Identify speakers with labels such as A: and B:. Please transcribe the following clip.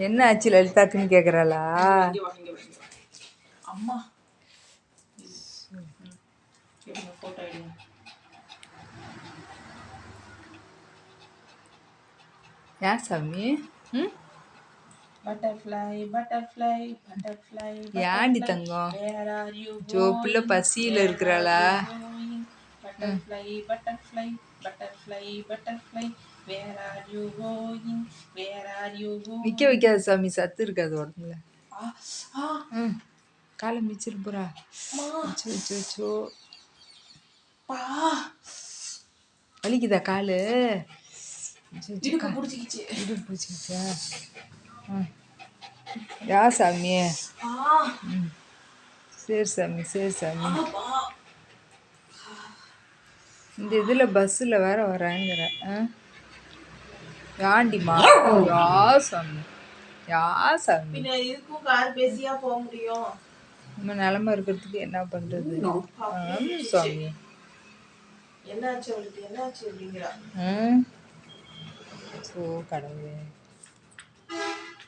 A: என்ன ஆச்சு லலிதாக்குன்னு கேட்குறாளா?
B: அம்மா போட்டோ எடுங்க.
A: ஏன் சாமி? ம்
B: பட்டர்ஃப்ளை பட்டர்ஃப்ளை பட்டர்ஃப்ளை
A: ஏன்டி
B: பட்டர்ஃப்ளை
A: தங்கம்?
B: வேர் ஆர் யூ
A: ஜோ பிள்ளை
B: கோயிங்
A: பசியில்
B: வேர் ஆர்
A: இருக்கிறாளா?
B: You going butterfly butterfly butterfly butterfly where are you going where are you
A: நிற்க
B: கோயிங்.
A: வைக்காது சாமி, சத்து இருக்காது உடம்புல.
B: ஆ
A: ம் காலை மிச்சிரு போறா. அச்சோ அச்சோ அச்சோ,
B: பா
A: வலிக்குதா காலு?
B: இடுப்பு பிடிச்சிக்கிச்சு.
A: இடுப்பு பிடிச்சிக்கிச்சா? யா சாமி? ம் சரி சாமி, சரி சாமி. இந்த இதில் பஸ்ஸில் வேற வராங்கிற. யாண்டிமா? யா சாமி, யா சாமி.
B: இதுக்கும் கார் பேசியா போக முடியும்?
A: நம்ம நிலமை இருக்கிறதுக்கு என்ன பண்ணுறது? சாமி
B: என்னாச்சு அவளுக்கு, என்னாச்சு அப்படிங்கிறா.
A: ஸோ கடவுளே.